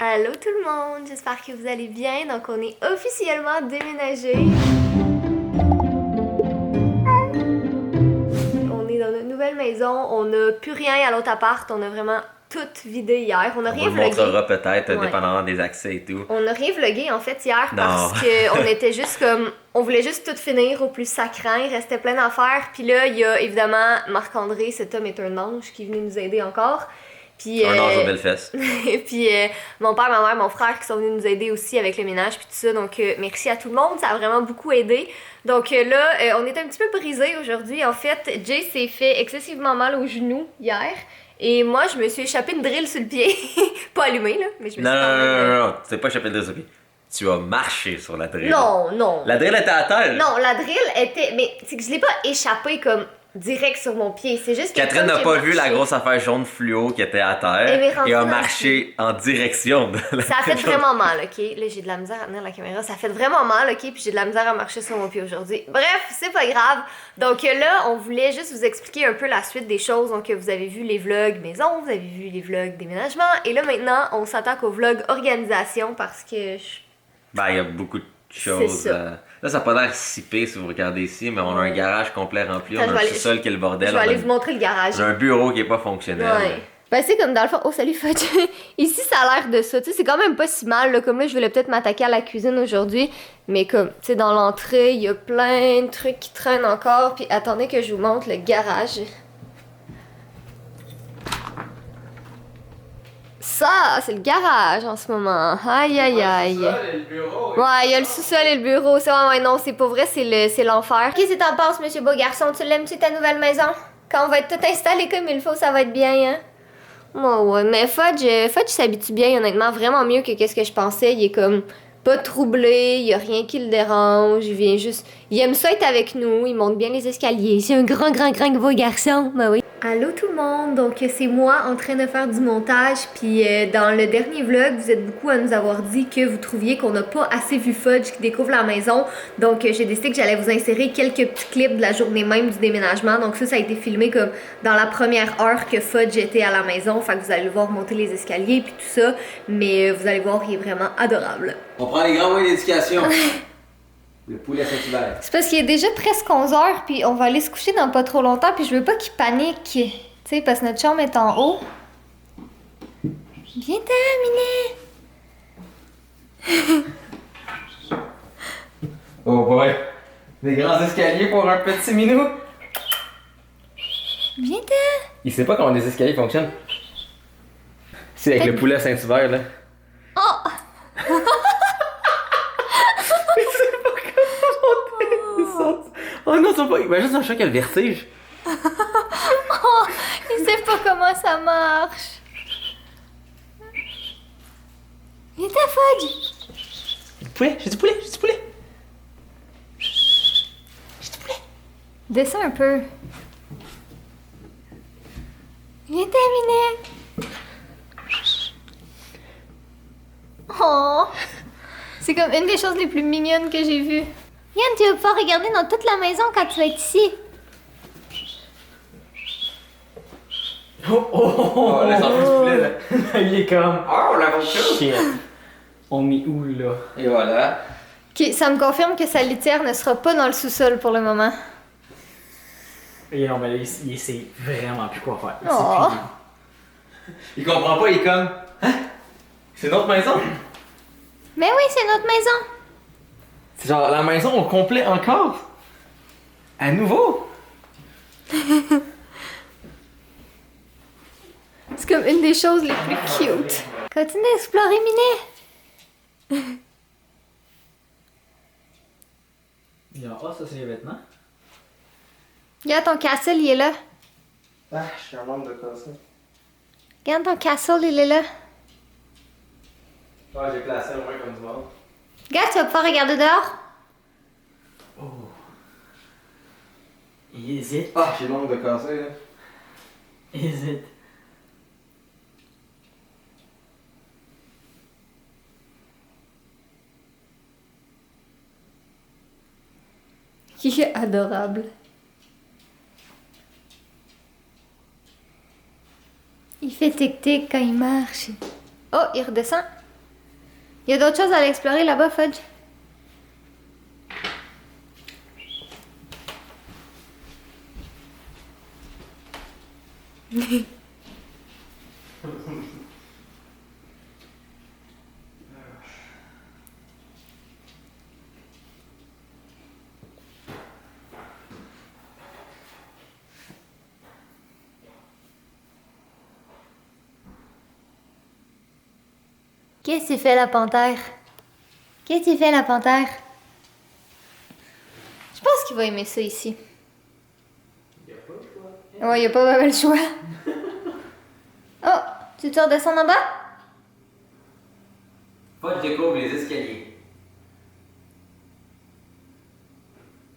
Allô tout le monde, j'espère que vous allez bien. Donc on est officiellement déménagé. On est dans notre nouvelle maison, on n'a plus rien à l'autre appart, on a vraiment tout vidé hier. On n'a rien On vous le vlogué. montrera peut-être, Ouais. dépendamment des accès et tout. On n'a rien vlogué en fait hier Non. parce qu'on était juste comme... On voulait juste tout finir au plus sacrant, il restait plein d'affaires. Puis là, il y a évidemment Marc-André, cet homme est un ange qui est venu nous aider encore. Puis, Un ange aux belles fesses. puis mon père, ma mère, mon frère qui sont venus nous aider aussi avec le ménage puis tout ça. Donc merci à tout le monde, ça a vraiment beaucoup aidé. Donc là, on est un petit peu brisés aujourd'hui. En fait, Jay s'est fait excessivement mal au genou hier. Et moi, je me suis échappé une drill sur le pied. Pas allumée, là, mais je me suis Non, tu t'es pas échappé de drill sur le pied. Tu as marché sur la drill. Non. La drill était à terre. Non, la drill était... Mais c'est que je l'ai pas échappée comme direct sur mon pied. C'est juste que Catherine comme n'a j'ai pas vu la marché, grosse affaire jaune fluo qui était à Elle m'est terre rentrée et a dans le marché en direction de la Ça a fait vraiment mal, ok? Là, j'ai de la misère à tenir la caméra. Ça fait vraiment mal, ok? Puis j'ai de la misère à marcher sur mon pied aujourd'hui. Bref, c'est pas grave. Donc là, on voulait juste vous expliquer un peu la suite des choses. Donc vous avez vu les vlogs maison, vous avez vu les vlogs déménagement. Et là, maintenant, on s'attaque au vlog organisation parce que... Ben, il y a beaucoup de choses. C'est ça. Là, ça n'a pas l'air si pire si vous regardez ici, mais on a un garage complet rempli. Attends, on je a vais un sous-sol qui est le bordel. Je vais on a aller une- vous montrer le garage. on a un bureau qui est pas fonctionnel. Ouais. Ben c'est comme dans le fond... Oh, salut Fudge! Ici, ça a l'air de ça. Tu sais, c'est quand même pas si mal, là. Comme là, je voulais peut-être m'attaquer à la cuisine aujourd'hui. Mais comme, tu sais, dans l'entrée, il y a plein de trucs qui traînent encore. Puis attendez que je vous montre le garage. Ça, c'est le garage en ce moment. Aïe, aïe, aïe. Ouais, il y a le sous-sol et le bureau. Ça, ouais, non, c'est pas vrai, c'est l'enfer. Qu'est-ce que t'en penses, monsieur beau garçon? Tu l'aimes-tu, ta nouvelle maison? Quand on va être tout installé comme il faut, ça va être bien, hein? Ouais, mais Fudge s'habitue bien, honnêtement, vraiment mieux que qu'est-ce que je pensais. Il est comme pas troublé, il y a rien qui le dérange, il vient juste... Il aime ça être avec nous, il monte bien les escaliers. C'est un grand beau garçon, bah oui. Allô tout le monde, donc c'est moi en train de faire du montage, puis dans le dernier vlog, vous êtes beaucoup à nous avoir dit que vous trouviez qu'on n'a pas assez vu Fudge qui découvre la maison, donc j'ai décidé que j'allais vous insérer quelques petits clips de la journée même du déménagement, donc ça a été filmé comme dans la première heure que Fudge était à la maison, fait que vous allez le voir monter les escaliers puis tout ça, mais vous allez voir, il est vraiment adorable. On prend les grands moyens d'éducation. Le poulet Saint-Hubert. C'est parce qu'il est déjà presque 11h, puis on va aller se coucher dans pas trop longtemps, puis je veux pas qu'il panique, tu sais, parce que notre chambre est en haut. Viens-t'en, Minet! Oh boy. Des grands escaliers pour un petit minou. Viens-t'en! Il sait pas comment des escaliers fonctionnent. C'est avec le poulet Saint-Hubert là. Oh! Oh non, c'est pas. Imagine un chat qui a le vertige. Oh! Il sait pas comment ça marche! Viens-t'en, Fudge! Poulet, j'ai du poulet. Descends un peu. Viens-t'en, Minet! Oh! C'est comme une des choses les plus mignonnes que j'ai vues. Yann, tu vas pouvoir regarder dans toute la maison quand tu vas être ici. Oh, laisse en du poulet là. Il est comme. Oh, la voiture! Shit. On est où là? Et voilà. Ok, ça me confirme que sa litière ne sera pas dans le sous-sol pour le moment. Et non, mais là, il sait vraiment plus quoi faire. Oh. Il comprend pas, il est comme. Hein? C'est notre maison? Mais oui, c'est notre maison. C'est genre la maison au complet encore? À nouveau? C'est comme une des choses les plus cute. Continue d'explorer, Minet. Il y a ça c'est les vêtements. Regarde ton castle, il est là. Ah, je suis un membre de castle. Regarde ton castle, il est là. Ouais, j'ai placé au moins comme du monde. Regarde, tu vas pouvoir regarder dehors. Oh. Il hésite. Ah, j'ai l'ongle de casser là. Hésite. Il est adorable. Il fait tic-tic quand il marche. Oh, il redescend. Y a d'autres choses à aller explorer là-bas, Fudge? Qu'est-ce que tu fais, la panthère? Qu'est-ce que tu fais, la panthère? Je pense qu'il va aimer ça ici. Il y a pas le choix. Ouais, il a pas vraiment le choix. Oh, tu te redescends en bas? Fudge découvre les escaliers.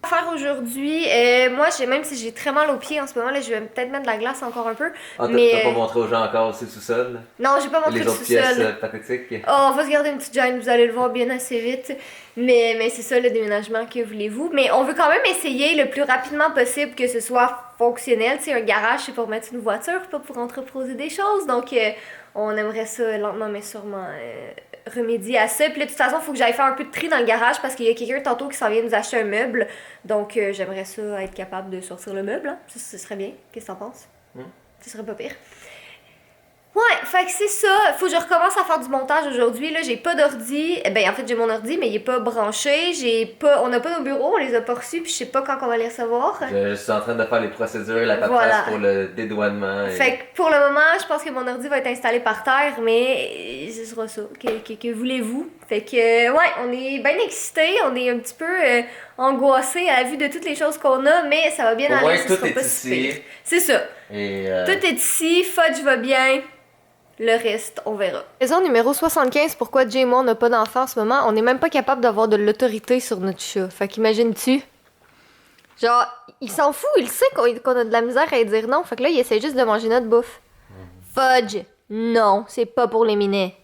Faire aujourd'hui, moi même si j'ai très mal aux pieds en ce moment, là, je vais peut-être mettre de la glace encore un peu. Ah, mais t'as pas montré aux gens encore aussi le sous-sol? non, j'ai pas montré Les le autres pièces sous-sol. pathétiques? Oh, on va se garder une petite gêne, vous allez le voir bien assez vite. Mais c'est ça le déménagement, que voulez-vous. Mais on veut quand même essayer le plus rapidement possible que ce soit fonctionnel. Tu sais, un garage, c'est pour mettre une voiture, pas pour entreposer des choses. Donc, on aimerait ça lentement mais sûrement remédier à ça. Puis là, de toute façon, il faut que j'aille faire un peu de tri dans le garage parce qu'il y a quelqu'un tantôt qui s'en vient nous acheter un meuble. Donc, j'aimerais ça être capable de sortir le meuble. Hein. Ça, ce serait bien. Qu'est-ce que t'en penses? Ce serait pas pire. Ouais, fait que c'est ça. Faut que je recommence à faire du montage aujourd'hui. Là, j'ai pas d'ordi. Ben, en fait, j'ai mon ordi, mais il est pas branché. On n'a pas nos bureaux, on les a pas reçus, puis je sais pas quand on va les recevoir. Je suis en train de faire les procédures, la paperasse Voilà. pour le dédouanement. Fait que pour le moment, je pense que mon ordi va être installé par terre, mais ce sera ça. Que voulez-vous? Fait que, ouais, on est bien excités, on est un petit peu angoissés à la vue de toutes les choses qu'on a, mais ça va bien Au moins, aller. tout est ici. C'est ça. Et Tout est ici, Fudge va bien. Le reste, on verra. Raison numéro 75, pourquoi Jay et moi on n'a pas d'enfant en ce moment, on n'est même pas capable d'avoir de l'autorité sur notre chat. Fait qu'imagines-tu? Genre, il s'en fout, il sait qu'on a de la misère à lui dire non. Fait que là, il essaie juste de manger notre bouffe. Fudge, non, c'est pas pour les minets.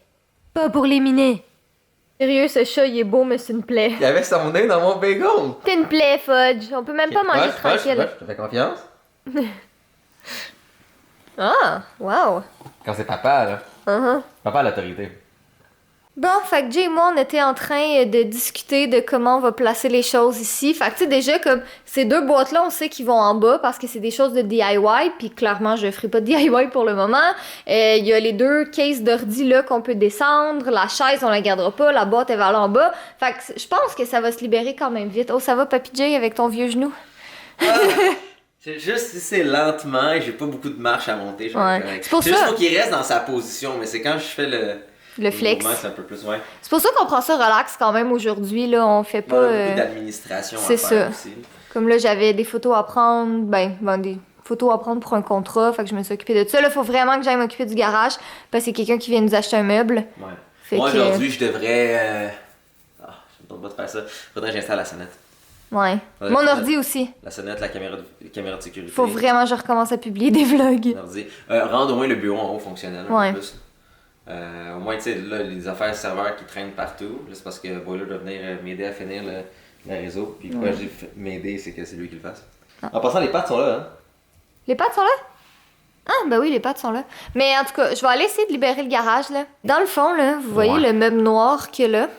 Pas pour les minets. Sérieux, ce chat, il est beau, mais c'est une plaie. il y avait son nez dans mon bagel! C'est une plaie, Fudge. On peut même pas manger tranquille. Je te fais confiance. Ah, wow. Quand c'est papa, là. Papa a l'autorité. Bon, fait que Jay et moi, on était en train de discuter de comment on va placer les choses ici. Fait que tu sais, déjà, comme ces deux boîtes-là, on sait qu'ils vont en bas parce que c'est des choses de DIY, puis clairement, je ferai pas de DIY pour le moment. Il y a les deux cases d'ordi là qu'on peut descendre, la chaise, on la gardera pas, la boîte, elle va aller en bas. Fait que je pense que ça va se libérer quand même vite. Oh, ça va, Papy Jay, avec ton vieux genou? C'est juste si c'est lentement et j'ai pas beaucoup de marche à monter, je vais Ouais. être correct. C'est pour juste ça. faut qu'il reste dans sa position, mais c'est quand je fais Le flex. mouvement, c'est un peu plus, ouais. C'est pour ça qu'on prend ça relax quand même aujourd'hui, là. On fait On a pas. beaucoup d'administration à c'est faire ça. aussi. Comme là, j'avais des photos à prendre, des photos à prendre pour un contrat, fait que je me suis occupée de ça. Là, faut vraiment que j'aille m'occuper du garage, parce que c'est quelqu'un qui vient nous acheter un meuble. Ouais. Fait Moi, que- aujourd'hui, je devrais... je ne me pas de faire ça. Faudrait que j'installe la sonnette. Ouais. Ouais, Mon c'est ordi aussi. La sonnette, la caméra de sécurité. Faut vraiment que je recommence à publier des vlogs. L'ordi. Rendre au moins le bureau en haut fonctionnel un Ouais. peu plus. Au moins, tu sais, là, les affaires serveurs qui traînent partout. Là, c'est parce que Boiler doit venir m'aider à finir le réseau. Puis pourquoi je dis m'aider, c'est que c'est lui qui le fasse. En passant, les pattes sont là, hein. Les pattes sont là? Ah, ben oui, les pattes sont là. Mais en tout cas, je vais aller essayer de libérer le garage, là. Dans le fond, là, vous voyez Ouais. le meuble noir qu'il y a là?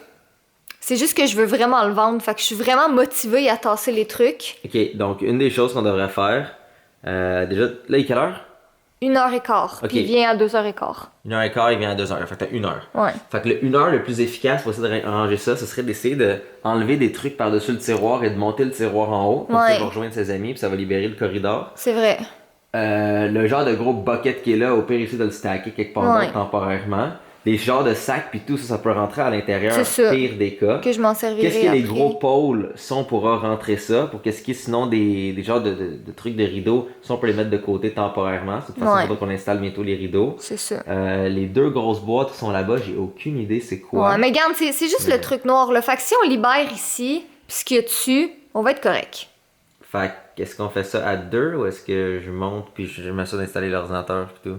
C'est juste que je veux vraiment le vendre, fait que je suis vraiment motivée à tasser les trucs. Ok, donc une des choses qu'on devrait faire, déjà, là, il est quelle heure? 1h15, Ok. puis il vient à 2h15. 1h15, il vient à 2h, fait que t'as 1 heure. Ouais. Fait que le 1 heure le plus efficace pour essayer de ranger ça, ce serait d'essayer d'enlever des trucs par-dessus le tiroir et de monter le tiroir en haut. Comme ça, Ouais. il va rejoindre ses amis, puis ça va libérer le corridor. C'est vrai. Le genre de gros bucket qui est là, au pire, essayer de le stacker quelque part Ouais. d'autre temporairement. Les genres de sacs, puis tout ça, ça peut rentrer à l'intérieur, C'est ça. pire des cas. Que je m'en servirai Qu'est-ce que les après. gros pôles, si on pourra rentrer ça, pour qu'est-ce qui est sinon des genres de trucs de rideaux, si on peut les mettre de côté temporairement. De toute façon, Ouais. il faudra qu'on installe bientôt les rideaux. C'est ça. Les deux grosses boîtes qui sont là-bas, j'ai aucune idée c'est quoi. Ouais, mais regarde, c'est juste Mais- le truc noir, là. Fait que si on libère ici, pis ce qu'il y a dessus, on va être correct. Fait que, est-ce qu'on fait ça à deux ou est-ce que je monte puis je m'assure d'installer l'ordinateur pis tout?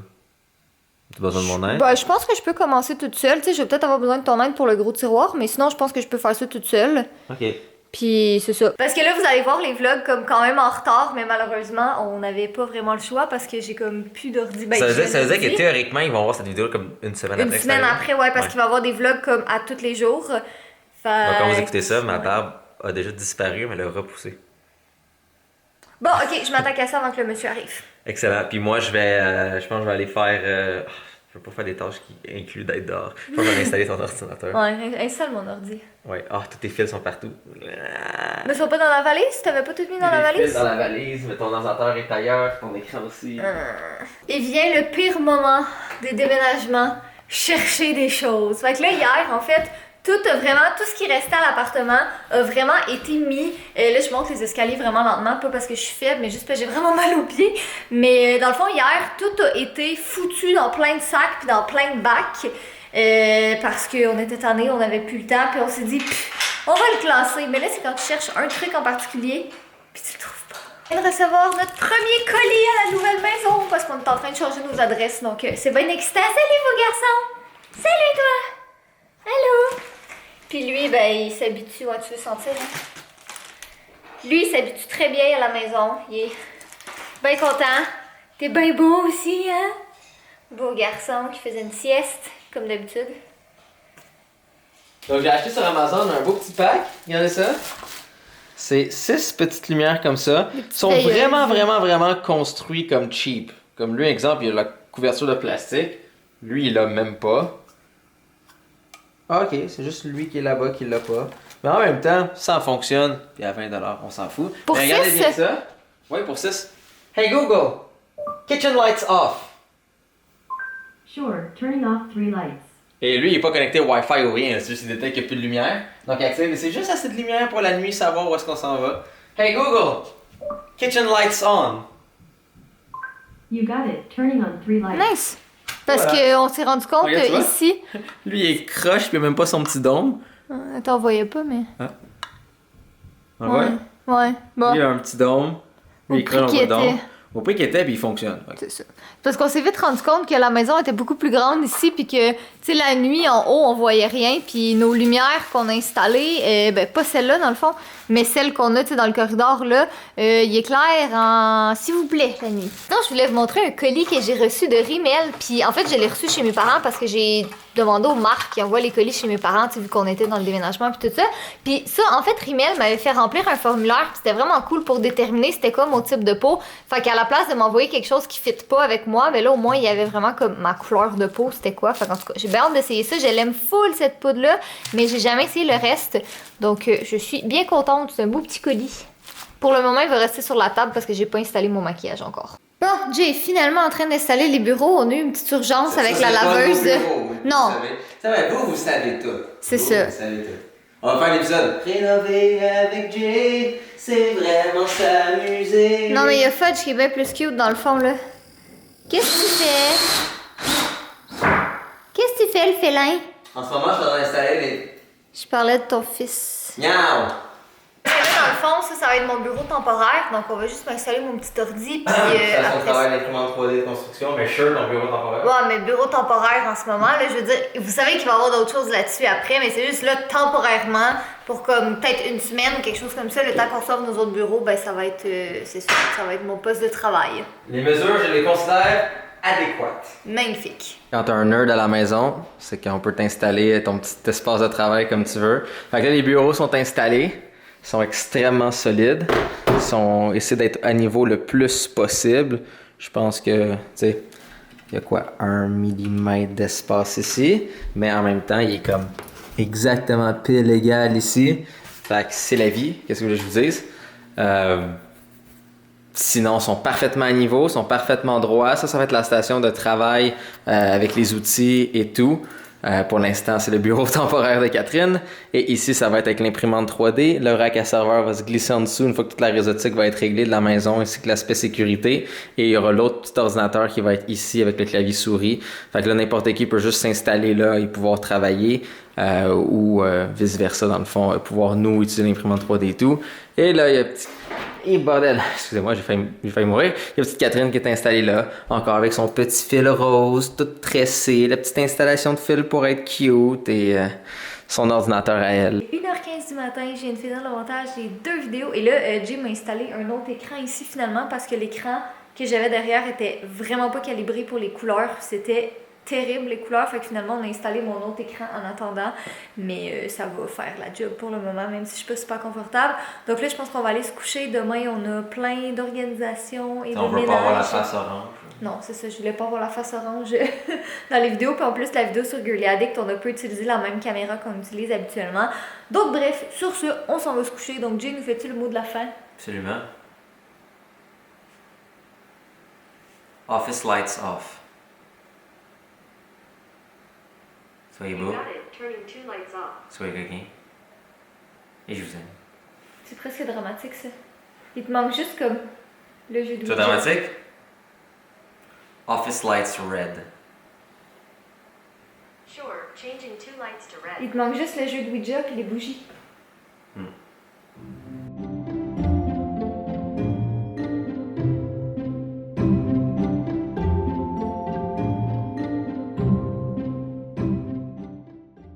T'as besoin de mon aide? Ben, je pense que je peux commencer toute seule. Tu sais, je vais peut-être avoir besoin de ton aide pour le gros tiroir, mais sinon, je pense que je peux faire ça toute seule. Ok. Puis c'est ça. Parce que là, vous allez voir les vlogs comme quand même en retard, mais malheureusement, on n'avait pas vraiment le choix parce que j'ai comme plus d'ordi. Ben, ça veut dire que théoriquement, ils vont voir cette vidéo comme une semaine après. Une semaine après, ouais, parce qu'il va y avoir des vlogs comme à tous les jours. Donc, quand vous écoutez ça, ma barbe a déjà disparu, mais elle a repoussé. Bon, ok, je m'attaque à ça avant que le monsieur arrive. Excellent. Puis moi, je pense que je vais aller faire. Je veux pas faire des tâches qui incluent d'être dehors. Je pense que je vais installer ton ordinateur. Ouais, installe mon ordi. Ouais. Ah, tous tes fils sont partout. Mais ils sont pas dans la valise? T'avais pas tout mis dans la valise? Fils dans la valise, mais ton ordinateur est ailleurs, ton écran aussi. Et vient le pire moment des déménagements, chercher des choses. Fait que là, hier, en fait, tout ce qui restait à l'appartement a vraiment été mis. Là, je monte les escaliers vraiment lentement, pas parce que je suis faible, mais juste parce que j'ai vraiment mal aux pieds. Mais dans le fond, hier, tout a été foutu dans plein de sacs puis dans plein de bacs. Parce qu'on était tannés, on n'avait plus le temps, puis on s'est dit, on va le classer. Mais là, c'est quand tu cherches un truc en particulier, puis tu le trouves pas. On vient de recevoir notre premier colis à la nouvelle maison, parce qu'on est en train de changer nos adresses, donc c'est bien excitant. Salut, vos garçons! Salut, toi! Allô! Puis lui, ben, il s'habitue, ouais, tu veux sentir, hein? Lui, il s'habitue très bien à la maison. Il est bien content. T'es bien beau aussi, hein? Beau garçon qui faisait une sieste, comme d'habitude. Donc j'ai acheté sur Amazon un beau petit pack. Regardez ça. C'est 6 petites lumières comme ça. Ils sont vraiment construits comme cheap. Comme lui, exemple, il a la couverture de plastique. Lui, il l'a même pas. Ah, ok, c'est juste lui qui est là-bas qui l'a pas. Mais en même temps, ça fonctionne. Puis à 20$, on s'en fout. Pour mais regardez 6? bien ça. Oui, pour 6. Hey Google, kitchen lights off. Sure, turning off 3 lights. Et lui, il est pas connecté au Wi-Fi ou rien, c'est juste qu'il détecte qu'il n'y a plus de lumière. Donc il active, c'est juste assez de lumière pour la nuit savoir où est-ce qu'on s'en va. Hey Google, kitchen lights on. You got it, turning on 3 lights. Nice! Parce Voilà. qu'on s'est rendu compte Regarde, tu vois? ici. Lui, il est croche, puis il a même pas son petit dôme. T'en voyais pas, mais. Ah ouais? Ouais. Bon. Lui, il a un petit dôme. Lui, il Au prix croche qu'il un dôme. était. Au prix qu'il était, puis il fonctionne. C'est ça. Parce qu'on s'est vite rendu compte que la maison était beaucoup plus grande ici, puis que, tu sais, la nuit, en haut, on voyait rien, puis nos lumières qu'on a installées, ben, pas celle-là, dans le fond, mais celle qu'on a, tu sais, dans le corridor, là, il éclaire en... s'il vous plaît, la nuit. Non, je voulais vous montrer un colis que j'ai reçu de Rimmel, puis en fait, je l'ai reçu chez mes parents parce que j'ai demandé aux marques qui envoient les colis chez mes parents, tu sais, vu qu'on était dans le déménagement, puis tout ça. Puis ça, en fait, Rimmel m'avait fait remplir un formulaire, puis c'était vraiment cool pour déterminer c'était quoi mon type de peau. Fait qu'à la place de m'envoyer quelque chose qui fit pas avec moi, ben là, au moins, il y avait vraiment comme ma couleur de peau, c'était quoi. Fait qu'en tout cas, j'ai bien hâte d'essayer ça. Je l'aime full, cette poudre-là, mais j'ai jamais essayé le reste. Donc, je suis bien contente. C'est un beau petit colis. Pour le moment, il va rester sur la table parce que j'ai pas installé mon maquillage encore. Bon, Jay est finalement en train d'installer les bureaux. On a eu une petite urgence avec la laveuse. Non. Vous savez tout. C'est ça. Vous savez tout. On va faire l'épisode. Rénover avec Jay, c'est vraiment s'amuser. Non, mais il y a Fudge qui est bien plus cute dans le fond, là. Qu'est-ce que tu fais? Qu'est-ce que tu fais, le félin? En ce moment, je suis en train d'installer les. Je parlais de ton fils. Miaou! Là, dans le fond, ça va être mon bureau temporaire. Donc, on va juste m'installer mon petit ordi. Puis, Ça, son après travail d'imprimante 3D de construction, mais sure, ton bureau temporaire. Ouais, mais bureau temporaire en ce moment, là, je veux dire, vous savez qu'il va y avoir d'autres choses là-dessus après, mais c'est juste là, temporairement, pour comme peut-être une semaine ou quelque chose comme ça, le temps qu'on sauve nos autres bureaux, ben ça va être, c'est ça, ça va être mon poste de travail. Les mesures, je les considère adéquates. Magnifique. Quand t'as un nerd à la maison, c'est qu'on peut t'installer ton petit espace de travail comme tu veux. Fait que là, les bureaux sont installés. Ils sont extrêmement solides. Ils essaient d'être à niveau le plus possible. Je pense que, tu sais, il y a quoi, 1 mm d'espace ici. Mais en même temps, il est comme exactement pile égal ici. Fait que c'est la vie. Qu'est-ce que je vous dise? Sinon, ils sont parfaitement à niveau, sont parfaitement droits. Ça va être la station de travail avec les outils et tout. Pour l'instant, c'est le bureau temporaire de Catherine. Et ici, ça va être avec l'imprimante 3D. Le rack à serveur va se glisser en dessous une fois que toute la réseautique va être réglée de la maison ainsi que l'aspect sécurité. Et il y aura l'autre petit ordinateur qui va être ici avec le clavier souris. Fait que là, n'importe qui peut juste s'installer là et pouvoir travailler. Ou vice-versa, dans le fond, pouvoir nous utiliser l'imprimante 3D et tout. Et là, il y a petit... Et bordel, excusez-moi, j'ai failli mourir. Il y a petite Catherine qui est installée là, encore avec son petit fil rose, tout tressé, la petite installation de fil pour être cute et son ordinateur à elle. 1h15 du matin, je viens de finir le montage des 2 vidéos et là, Jay m'a installé un autre écran ici finalement parce que l'écran que j'avais derrière était vraiment pas calibré pour les couleurs. C'était terrible les couleurs, fait que finalement on a installé mon autre écran en attendant, mais ça va faire la job pour le moment, même si je suis pas super confortable. Donc là, je pense qu'on va aller se coucher. Demain, on a plein d'organisations et de On veut ménages. pas avoir la face orange. Non, c'est ça, je voulais pas avoir la face orange dans les vidéos. Puis en plus, la vidéo sur Girly Addict, on a pas utilisé la même caméra qu'on utilise habituellement. Donc bref, sur ce, on s'en va se coucher. Donc Jay, nous fais-tu le mot de la fin? Absolument. Office lights off. Soyez beau, soyez coquin. Et je vous aime. C'est presque dramatique, ça. Il te manque juste comme le jeu de Tu es dramatique? Office lights red. Il te manque juste le jeu de Ouija puis les bougies.